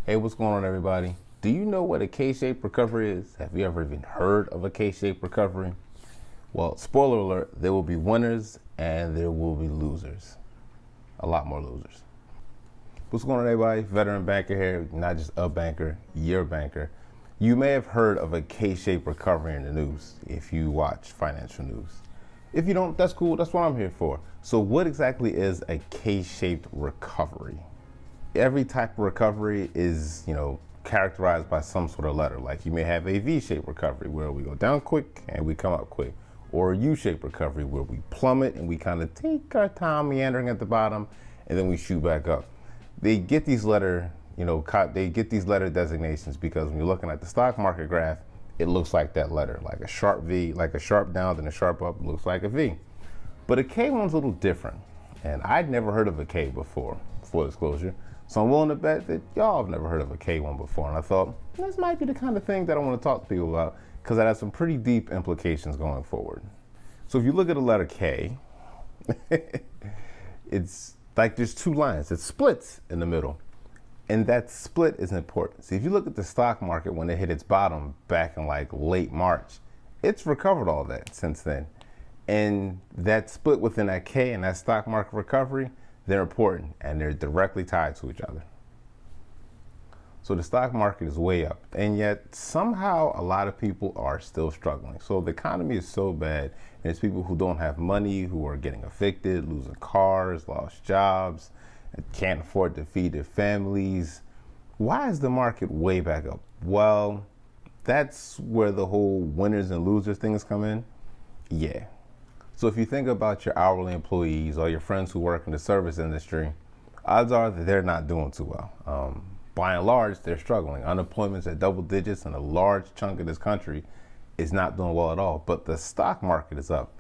Hey, what's going on, everybody? Do you know what a K-shaped recovery is? Have you ever even heard of a K-shaped recovery? Well, spoiler alert, there will be winners and there will be losers. A lot more losers. What's going on, everybody? Veteran banker here, not just a banker, your banker. You may have heard of a K-shaped recovery in the news if you watch financial news. If you don't, that's cool. That's what I'm here for. So what exactly is a K-shaped recovery? Every type of recovery is, characterized by some sort of letter. Like you may have a V-shaped recovery where we go down quick and we come up quick, or a U-shaped recovery where we plummet and we kind of take our time meandering at the bottom and then we shoot back up. They get these letter designations because when you're looking at the stock market graph, it looks like that letter, like a sharp V, like a sharp down, then a sharp up looks like a V. But a K one's a little different, and I'd never heard of a K before, full disclosure. So I'm willing to bet that y'all have never heard of a K1 before. And I thought, this might be the kind of thing that I want to talk to people about because that has some pretty deep implications going forward. So if you look at the letter K, it's like there's two lines. It splits in the middle. And that split is important. See, if you look at the stock market when it hit its bottom back in like late March, it's recovered all that since then. And that split within that K and that stock market recovery, they're important and they're directly tied to each other. So the stock market is way up, and yet somehow a lot of people are still struggling. So the economy is so bad, and there's people who don't have money, who are getting evicted, losing cars, lost jobs, and can't afford to feed their families. Why is the market way back up? Well, that's where the whole winners and losers things come in. Yeah. So if you think about your hourly employees or your friends who work in the service industry, odds are that they're not doing too well. By and large, they're struggling. Unemployment's at double digits, and a large chunk of this country is not doing well at all. But the stock market is up,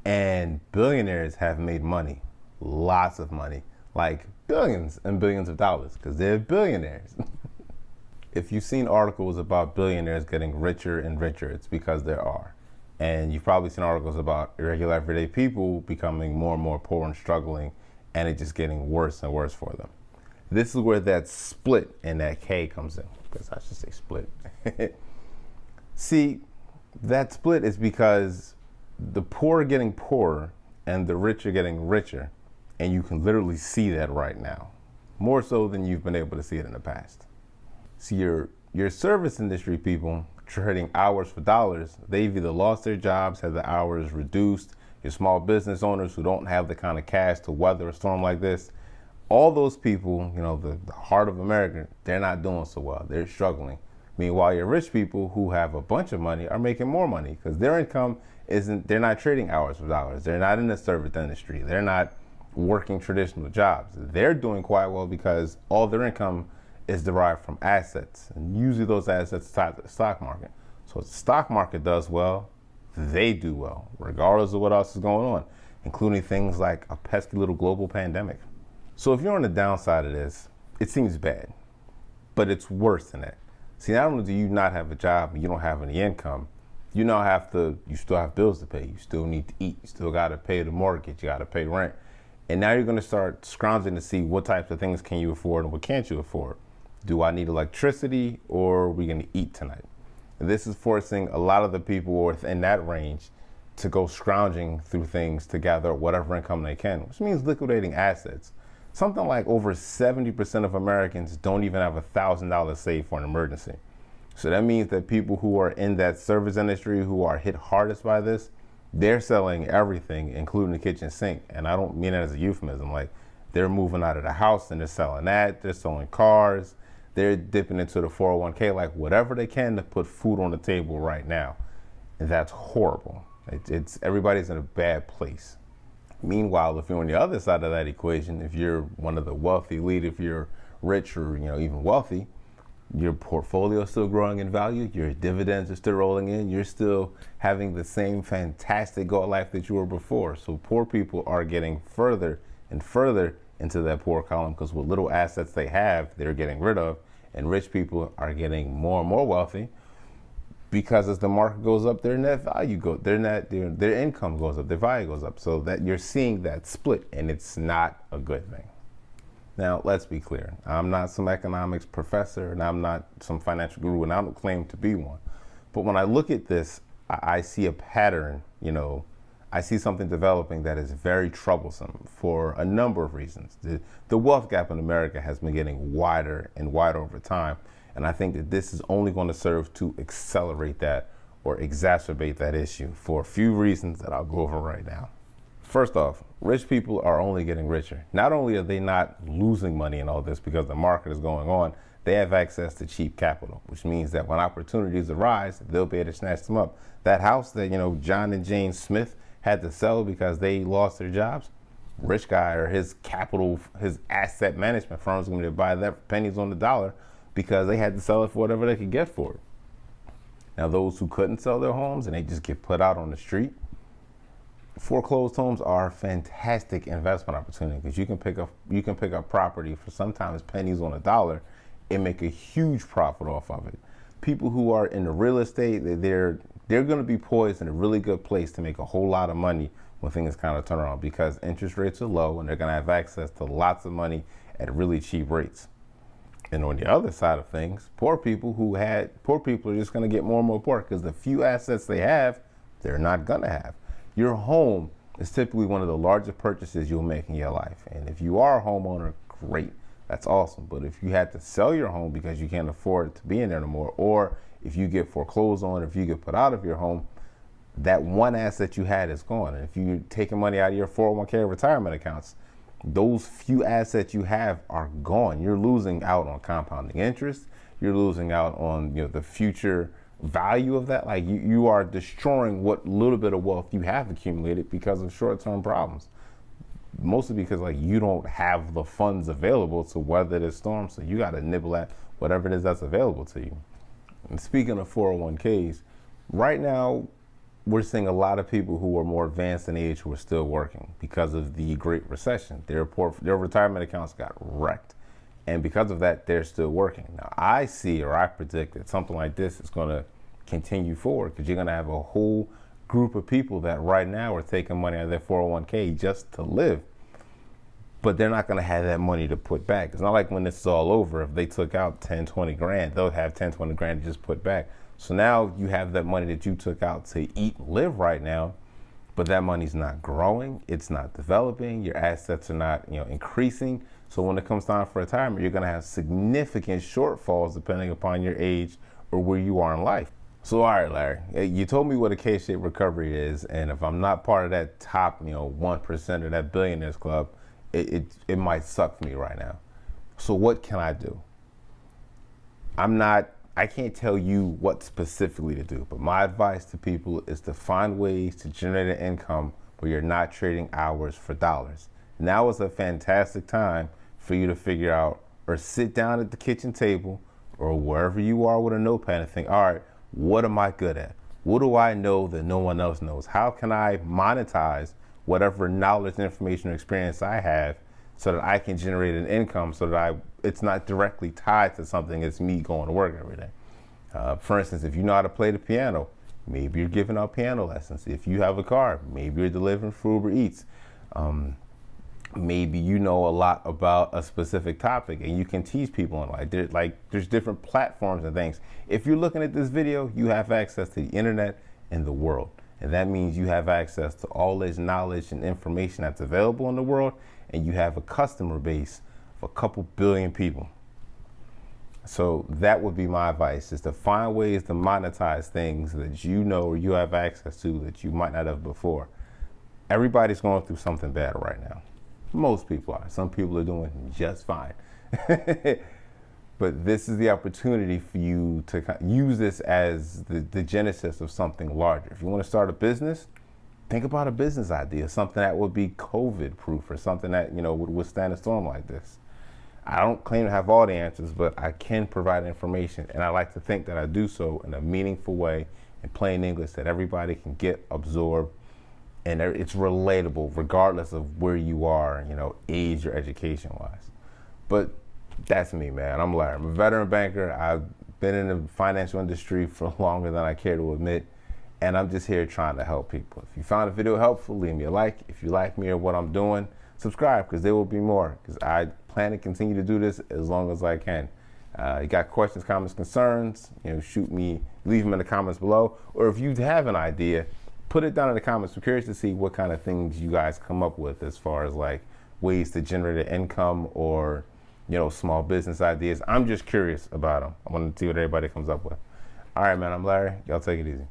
and billionaires have made money, lots of money, like billions and billions of dollars, because they're billionaires. If you've seen articles about billionaires getting richer and richer, it's because there are. And you've probably seen articles about irregular everyday people becoming more and more poor and struggling, and it just getting worse and worse for them. This is where that split in that K comes in, because I should say split. See, that split is because the poor are getting poorer and the rich are getting richer, and you can literally see that right now, more so than you've been able to see it in the past. See, your service industry people trading hours for dollars, they've either lost their jobs, had the hours reduced. Your small business owners who don't have the kind of cash to weather a storm like this, all those people, the heart of America, they're not doing so well. They're struggling. Meanwhile, your rich people who have a bunch of money are making more money because their income they're not trading hours for dollars. They're not in the service industry. They're not working traditional jobs. They're doing quite well because all their income is derived from assets, and usually those assets tied to the stock market. So if the stock market does well, they do well, regardless of what else is going on, including things like a pesky little global pandemic. So if you're on the downside of this, it seems bad, but it's worse than that. See, not only do you not have a job and you don't have any income, you still have bills to pay. You still need to eat. You still got to pay the mortgage. You got to pay rent. And now you're going to start scrounging to see what types of things can you afford and what can't you afford. Do I need electricity, or are we going to eat tonight? And this is forcing a lot of the people within that range to go scrounging through things to gather whatever income they can, which means liquidating assets. Something like over 70% of Americans don't even have $1,000 saved for an emergency. So that means that people who are in that service industry who are hit hardest by this, they're selling everything, including the kitchen sink. And I don't mean it as a euphemism. Like, they're moving out of the house and they're selling that. They're selling cars. They're dipping into the 401k, like whatever they can to put food on the table right now. And that's horrible. It's everybody's in a bad place. Meanwhile, if you're on the other side of that equation, if you're one of the wealthy elite, if you're rich or even wealthy, your portfolio is still growing in value, your dividends are still rolling in, you're still having the same fantastic goal life that you were before. So poor people are getting further and further into that poor column because with little assets they have, they're getting rid of, and rich people are getting more and more wealthy because as the market goes up, their net value their income goes up, their value goes up. So that you're seeing that split, and it's not a good thing. Now, let's be clear. I'm not some economics professor and I'm not some financial guru, and I don't claim to be one. But when I look at this, I see a pattern, I see something developing that is very troublesome for a number of reasons. The wealth gap in America has been getting wider and wider over time. And I think that this is only going to serve to accelerate that or exacerbate that issue for a few reasons that I'll go over right now. First off, rich people are only getting richer. Not only are they not losing money in all this because the market is going on, they have access to cheap capital, which means that when opportunities arise, they'll be able to snatch them up. That house that, John and Jane Smith had to sell because they lost their jobs, rich guy or his capital, his asset management firm is going to buy that for pennies on the dollar because they had to sell it for whatever they could get for it. Now, those who couldn't sell their homes and they just get put out on the street, foreclosed homes are a fantastic investment opportunity because you can pick up property for sometimes pennies on a dollar and make a huge profit off of it. People who are in the real estate, they're going to be poised in a really good place to make a whole lot of money when things kind of turn around because interest rates are low and they're going to have access to lots of money at really cheap rates. And on the other side of things, poor people are just going to get more and more poor because the few assets they have, they're not going to have. Your home is typically one of the largest purchases you'll make in your life. And if you are a homeowner, great. That's awesome. But if you had to sell your home because you can't afford to be in there no more, or if you get foreclosed on, if you get put out of your home, that one asset you had is gone. And if you're taking money out of your 401k retirement accounts, those few assets you have are gone. You're losing out on compounding interest. You're losing out on the future value of that. Like you are destroying what little bit of wealth you have accumulated because of short-term problems. Mostly because you don't have the funds available to weather this storm, so you got to nibble at whatever it is that's available to you. And speaking of 401ks, right now we're seeing a lot of people who are more advanced in age who are still working because of the Great Recession. Their retirement accounts got wrecked. And because of that, they're still working. Now, I predict that something like this is going to continue forward because you're going to have a whole group of people that right now are taking money out of their 401k just to live. But they're not going to have that money to put back. It's not like when this is all over, if they took out 10, 20 grand, they'll have 10, 20 grand to just put back. So now you have that money that you took out to eat and live right now, but that money's not growing. It's not developing. Your assets are not, increasing. So when it comes time for retirement, you're going to have significant shortfalls depending upon your age or where you are in life. So, all right, Larry, you told me what a K-shaped recovery is. And if I'm not part of that top, 1% of that billionaires club, it might suck for me right now. So what can I do? I can't tell you what specifically to do, but my advice to people is to find ways to generate an income where you're not trading hours for dollars. Now is a fantastic time for you to figure out or sit down at the kitchen table or wherever you are with a notepad and think, all right, what am I good at? What do I know that no one else knows? How can I monetize whatever knowledge, information, or experience I have so that I can generate an income so that it's not directly tied to something. It's me going to work every day. For instance, if you know how to play the piano, maybe you're giving out piano lessons. If you have a car, maybe you're delivering for Uber Eats. Maybe you know a lot about a specific topic and you can teach people on there's different platforms and things. If you're looking at this video, you have access to the internet and the world. And that means you have access to all this knowledge and information that's available in the world, and you have a customer base of a couple billion people. So that would be my advice, is to find ways to monetize things that you know or you have access to that you might not have before. Everybody's going through something bad right now. Most people are. Some people are doing just fine. But this is the opportunity for you to use this as the genesis of something larger. If you want to start a business, think about a business idea, something that would be COVID-proof or something that, would withstand a storm like this. I don't claim to have all the answers, but I can provide information, and I like to think that I do so in a meaningful way, in plain English, that everybody can get, absorb, and it's relatable regardless of where you are, age or education-wise. But that's me, man. I'm Larry. I'm a veteran banker. I've been in the financial industry for longer than I care to admit, and I'm just here trying to help people. If you found the video helpful, leave me a like. If you like me or what I'm doing, subscribe, because there will be more, because I plan to continue to do this as long as I can. You got questions, comments, concerns, shoot me, leave them in the comments below. Or if you have an idea, put it down in the comments. We're curious to see what kind of things you guys come up with as far as like ways to generate an income or, small business ideas. I'm just curious about them. I want to see what everybody comes up with. All right, man, I'm Larry. Y'all take it easy.